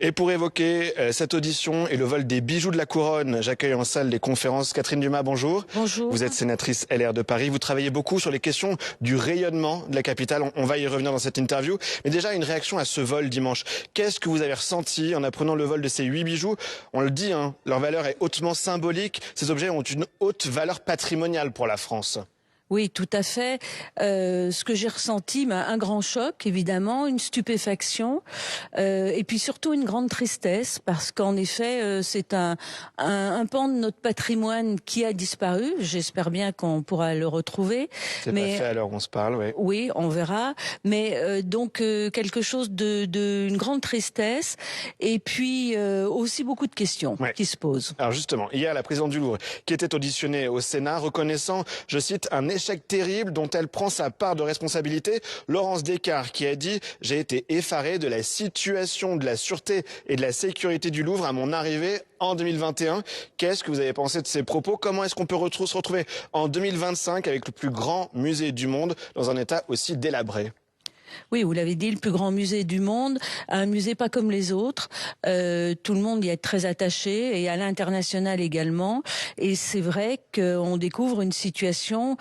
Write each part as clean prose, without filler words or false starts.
Et pour évoquer cette audition et le vol des bijoux de la couronne, j'accueille en salle des conférences Catherine Dumas, bonjour. Bonjour. Vous êtes sénatrice LR de Paris, vous travaillez beaucoup sur les questions du rayonnement de la capitale, on va y revenir dans cette interview. Mais déjà une réaction à ce vol dimanche. Qu'est-ce que vous avez ressenti en apprenant le vol de ces 8 bijoux? On le dit, leur valeur est hautement symbolique, ces objets ont une haute valeur patrimoniale pour la France. Oui, tout à fait. Ce que j'ai ressenti, un grand choc, évidemment, une stupéfaction, et puis surtout une grande tristesse, parce qu'en effet, c'est un pan de notre patrimoine qui a disparu. J'espère bien qu'on pourra le retrouver. C'est pas fait à l'heure où on se parle, oui. Oui, on verra. Mais donc quelque chose une grande tristesse, et puis aussi beaucoup de questions qui se posent. Alors justement, hier, la présidente du Louvre, qui était auditionnée au Sénat, reconnaissant, je cite, un échec terrible dont elle prend sa part de responsabilité. Laurence Descartes qui a dit « J'ai été effaré de la situation de la sûreté et de la sécurité du Louvre à mon arrivée en 2021 ». Qu'est-ce que vous avez pensé de ces propos? Comment est-ce qu'on peut se retrouver en 2025 avec le plus grand musée du monde dans un état aussi délabré? Oui, vous l'avez dit, le plus grand musée du monde, un musée pas comme les autres. Tout le monde y est très attaché, et à l'international également. Et c'est vrai qu'on découvre une situation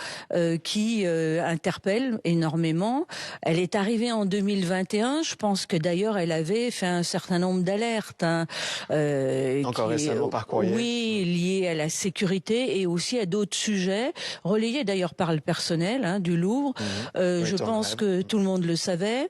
qui interpelle énormément. Elle est arrivée en 2021. Je pense que d'ailleurs elle avait fait un certain nombre d'alertes. Encore récemment par courrier. Oui, liées à la sécurité et aussi à d'autres sujets, relayés d'ailleurs par le personnel du Louvre. Je pense que tout le monde le savait.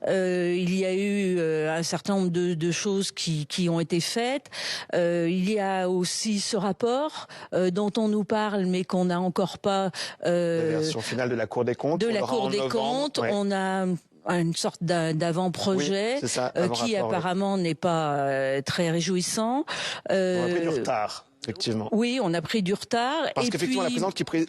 Il y a eu un certain nombre de choses qui ont été faites. Il y a aussi ce rapport dont on nous parle, mais qu'on n'a encore pas... la version finale de la Cour des comptes. De la Cour des comptes. Ouais. On a une sorte d'avant-projet qui apparemment n'est pas très réjouissant. On a pris du retard. Effectivement. Oui, on a pris du retard. Parce qu'effectivement,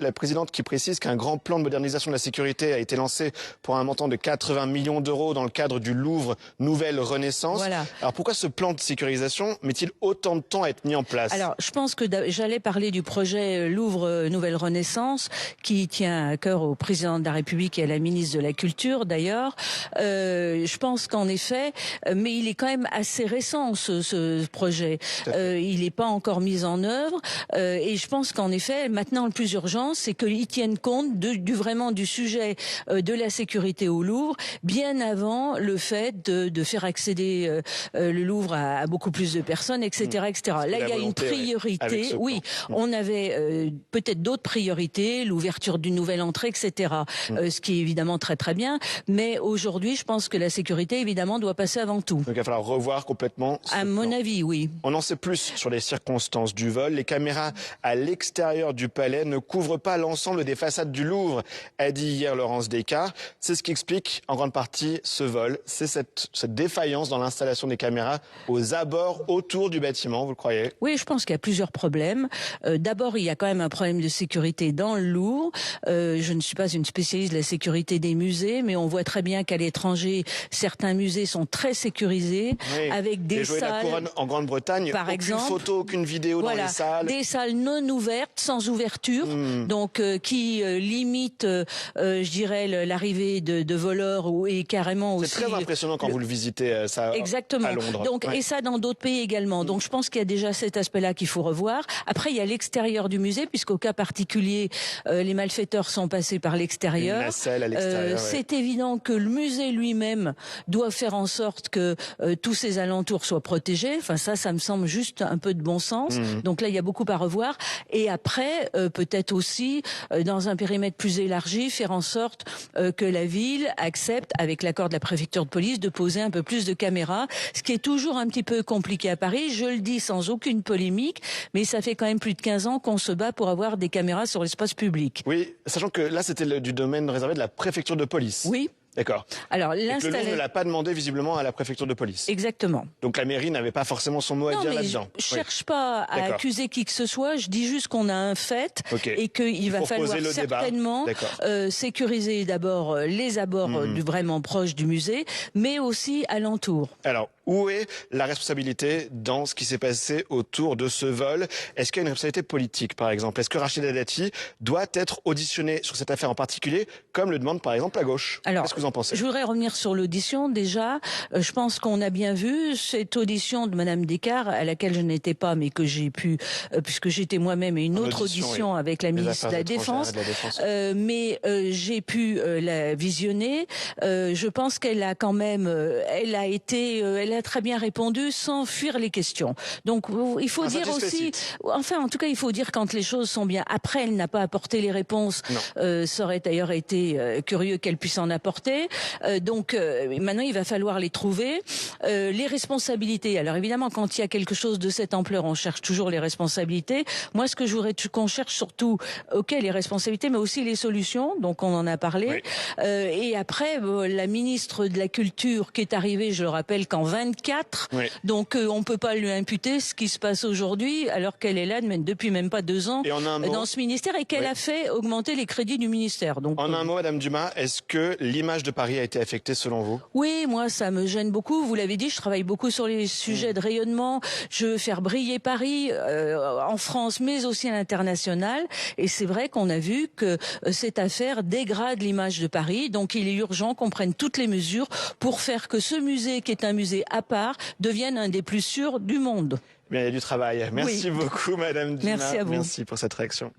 la présidente qui précise qu'un grand plan de modernisation de la sécurité a été lancé pour un montant de 80 millions d'euros dans le cadre du Louvre Nouvelle Renaissance. Voilà. Alors pourquoi ce plan de sécurisation met-il autant de temps à être mis en place? Alors, je pense que j'allais parler du projet Louvre Nouvelle Renaissance, qui tient à cœur au président de la République et à la ministre de la Culture, d'ailleurs. Je pense qu'en effet, mais il est quand même assez récent, ce projet. Il n'est pas encore mis en œuvre, et je pense qu'en effet maintenant le plus urgent c'est qu'ils tiennent compte vraiment du sujet de la sécurité au Louvre bien avant le fait de faire accéder le Louvre à beaucoup plus de personnes, etc., etc. Là il y a une priorité. Oui, on avait peut-être d'autres priorités, l'ouverture d'une nouvelle entrée, etc. Ce qui est évidemment très très bien, mais aujourd'hui je pense que la sécurité évidemment doit passer avant tout. Donc il va falloir revoir complètement ce plan. Mon avis, oui. On en sait plus sur les circonstances du vol. Les caméras à l'extérieur du palais ne couvrent pas l'ensemble des façades du Louvre, a dit hier Laurence Descartes. C'est ce qui explique en grande partie ce vol. C'est cette défaillance dans l'installation des caméras aux abords autour du bâtiment, vous le croyez? Oui, je pense qu'il y a plusieurs problèmes. D'abord, il y a quand même un problème de sécurité dans le Louvre. Je ne suis pas une spécialiste de la sécurité des musées, mais on voit très bien qu'à l'étranger, certains musées sont très sécurisés, avec des salles... la couronne en Grande-Bretagne, par exemple, aucune photo, aucune vidéo dans les salles. Des salles non ouvertes, sans ouverture, donc qui limitent, je dirais, l'arrivée de voleurs et carrément aussi... C'est très impressionnant quand vous le visitez, ça, exactement. à Londres. Donc, et ça dans d'autres pays également. Donc je pense qu'il y a déjà cet aspect-là qu'il faut revoir. Après, il y a l'extérieur du musée, puisqu'au cas particulier, les malfaiteurs sont passés par l'extérieur. Une nacelle à l'extérieur. C'est évident que le musée lui-même doit faire en sorte que tous ses alentours soient protégés. Enfin, ça me semble juste un peu de bon sens. Donc là, il y a beaucoup à revoir. Et après, peut-être aussi, dans un périmètre plus élargi, faire en sorte que la ville accepte, avec l'accord de la préfecture de police, de poser un peu plus de caméras, ce qui est toujours un petit peu compliqué à Paris. Je le dis sans aucune polémique, mais ça fait quand même plus de 15 ans qu'on se bat pour avoir des caméras sur l'espace public. Oui, sachant que là, c'était du domaine réservé de la préfecture de police. Oui. D'accord. Alors, le Louvre ne l'a pas demandé visiblement à la préfecture de police. Exactement. Donc la mairie n'avait pas forcément son mot à dire là-dedans. Je cherche pas à accuser qui que ce soit. Je dis juste qu'on a un fait et qu'il va falloir certainement sécuriser d'abord les abords vraiment proches du musée, mais aussi alentour. Alors, Où est la responsabilité dans ce qui s'est passé autour de ce vol? Est-ce qu'il y a une responsabilité politique, par exemple? Est-ce que Rachida Dati doit être auditionnée sur cette affaire en particulier, comme le demande par exemple la gauche? Alors, qu'est-ce que vous en pensez? Je voudrais revenir sur l'audition. Déjà, je pense qu'on a bien vu cette audition de Madame Descartes, à laquelle je n'étais pas, mais que j'ai pu, puisque j'étais moi-même à une autre audition, oui, avec la ministre de la Défense. Mais j'ai pu la visionner. Je pense qu'elle a quand même, elle a très bien répondu sans fuir les questions. Donc il faut dire aussi, enfin en tout cas il faut dire quand les choses sont bien. Après, elle n'a pas apporté les réponses. Ça aurait d'ailleurs été curieux qu'elle puisse en apporter. Donc maintenant il va falloir les trouver. Les responsabilités. Alors évidemment quand il y a quelque chose de cette ampleur, on cherche toujours les responsabilités. Moi ce que je voudrais qu'on cherche surtout, ok, les responsabilités, mais aussi les solutions. Donc on en a parlé. Oui. Et après la ministre de la Culture qui est arrivée, je le rappelle, qu'en 24. Oui. Donc on peut pas lui imputer ce qui se passe aujourd'hui alors qu'elle est là depuis même pas 2 ans dans ce ministère et qu'elle a fait augmenter les crédits du ministère. Donc en un mot, Madame Dumas, est-ce que l'image de Paris a été affectée selon vous? Oui, moi ça me gêne beaucoup. Vous l'avez dit, je travaille beaucoup sur les sujets de rayonnement. Je veux faire briller Paris en France, mais aussi à l'international. Et c'est vrai qu'on a vu que cette affaire dégrade l'image de Paris. Donc il est urgent qu'on prenne toutes les mesures pour faire que ce musée, qui est un musée à part, devienne un des plus sûrs du monde. Bien, il y a du travail. Merci beaucoup, Madame Dumas. Merci à vous. Merci pour cette réaction.